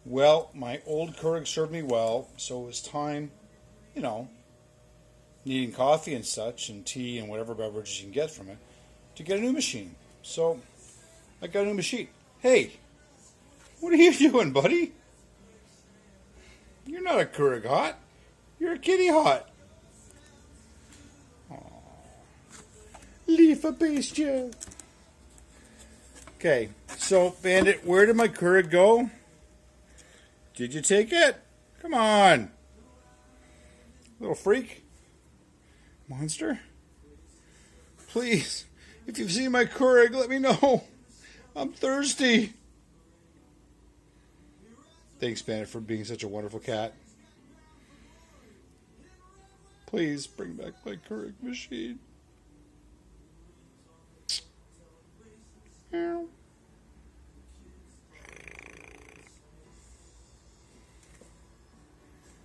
Well, my old Keurig served me well, so it was time, you know, needing coffee and such, and tea and whatever beverages you can get from it, to get a new machine. So I got a new machine. Hey, what are you doing, buddy? You're not a Keurig hot. You're a kitty hot. Aww. Leaf a pasture. Okay, so Bandit, where did my Keurig go? Did you take it? Come on. Little freak. Monster. Please, if you've seen my Keurig, let me know. I'm thirsty. Thanks, Bandit, for being such a wonderful cat. Please bring back my Keurig machine.